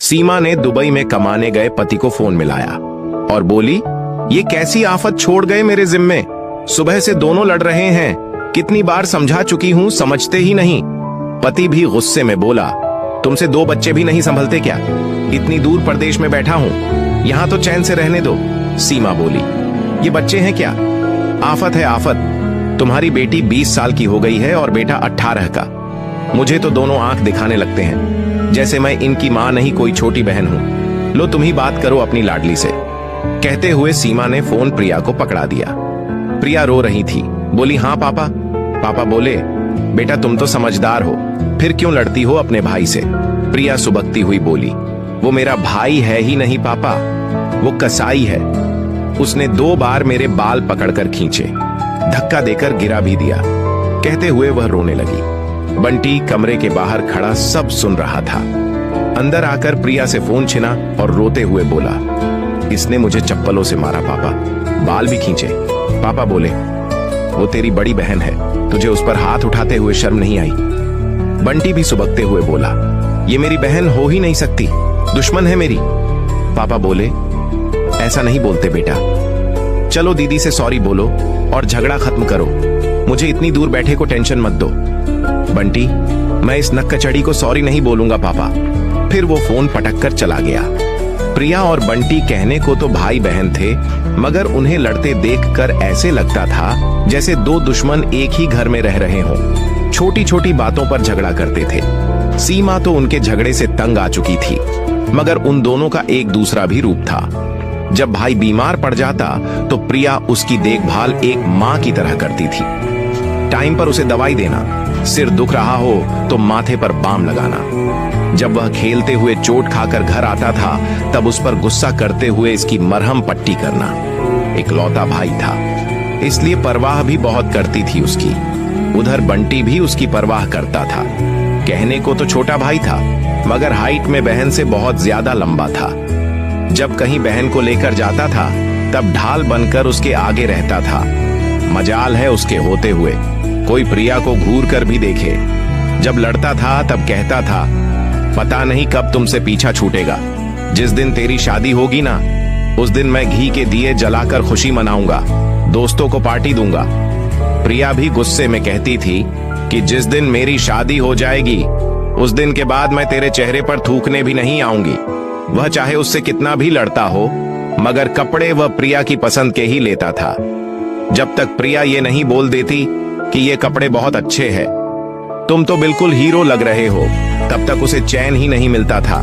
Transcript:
सीमा ने दुबई में कमाने गए पति को फोन मिलाया और बोली, ये कैसी आफत छोड़ गए मेरे जिम्मे। सुबह से दोनों लड़ रहे हैं, कितनी बार समझा चुकी हूं, समझते ही नहीं। पति भी गुस्से में बोला, तुमसे 2 बच्चे भी नहीं संभलते क्या? इतनी दूर प्रदेश में बैठा हूं, यहां तो चैन से रहने दो। सीमा बोली, ये बच्चे हैं क्या? आफत है आफत। तुम्हारी बेटी 20 साल की हो गई है और बेटा 18 का। मुझे तो दोनों आंख दिखाने लगते हैं, जैसे मैं इनकी मां नहीं कोई छोटी बहन हूं। लो तुम ही बात करो अपनी लाडली से। कहते हुए सीमा ने फोन प्रिया को पकड़ा दिया। प्रिया रो रही थी, बोली, हाँ पापा। पापा बोले, बेटा तुम तो समझदार हो, फिर क्यों लड़ती हो अपने भाई से? प्रिया सुबकती हुई बोली, वो मेरा भाई है ही नहीं पापा, वो कसाई है। उसने 2 बार मेरे बाल पकड़कर खींचे, धक्का देकर गिरा भी दिया। कहते हुए वह रोने लगी। बंटी कमरे के बाहर खड़ा सब सुन रहा था। अंदर आकर प्रिया से फोन छिना और रोते हुए बोला, इसने मुझे चप्पलों से मारा पापा, बाल भी खींचे। पापा बोले, वो तेरी बड़ी बहन है, तुझे उस पर हाथ उठाते हुए शर्म नहीं आई? बंटी भी सुबकते हुए बोला, ये मेरी बहन हो ही नहीं सकती, दुश्मन है मेरी। पापा बोले, ऐसा नहीं बोलते बेटा, चलो दीदी से सॉरी बोलो और झगड़ा खत्म करो। मुझे इतनी दूर बैठे को टेंशन मत दो। बंटी, मैं इस नक्काचड़ी को सॉरी नहीं बोलूंगा पापा। फिर वो फोन पटक कर चला गया। प्रिया और बंटी कहने को तो भाई बहन थे, मगर उन्हें लड़ते देखकर ऐसे लगता था जैसे 2 दुश्मन एक ही घर में रह रहे हों। छोटी छोटी बातों पर झगड़ा करते थे। सीमा तो उनके झगड़े से तंग आ चुकी थी, मगर उन दोनों का एक दूसरा भी रूप था। जब भाई बीमार पड़ जाता तो प्रिया उसकी देखभाल एक मां की तरह करती थी। टाइम पर उसे दवाई देना, सिर दुख रहा हो तो माथे पर बाम लगाना। जब वह खेलते हुए चोट खाकर घर आता था तब उस पर गुस्सा करते हुए इसकी मरहम पट्टी करना। इकलौता भाई था, इसलिए परवाह भी बहुत करती थी उसकी। उधर बंटी भी उसकी परवाह करता था। कहने को तो छोटा भाई था, मगर हाइट में बहन से बहुत ज्यादा लंबा था। जब कहीं बहन को लेकर जाता था तब ढाल बनकर उसके आगे रहता था। मजाल है उसके होते हुए कोई प्रिया को घूर कर भी देखे। जब लड़ता था तब कहता था, पता नहीं कब तुमसे पीछा छूटेगा। जिस दिन तेरी शादी होगी ना, उस दिन मैं घी के दिए जलाकर खुशी मनाऊंगा, दोस्तों को पार्टी दूंगा। प्रिया भी गुस्से में कहती थी कि जिस दिन मेरी शादी हो जाएगी उस दिन के बाद मैं तेरे चेहरे पर थूकने भी नहीं आऊंगी। वह चाहे उससे कितना भी लड़ता हो, मगर कपड़े वह प्रिया की पसंद के ही लेता था। जब तक प्रिया ये नहीं बोल देती कि ये कपड़े बहुत अच्छे हैं, तुम तो बिल्कुल हीरो लग रहे हो, तब तक उसे चैन ही नहीं मिलता था।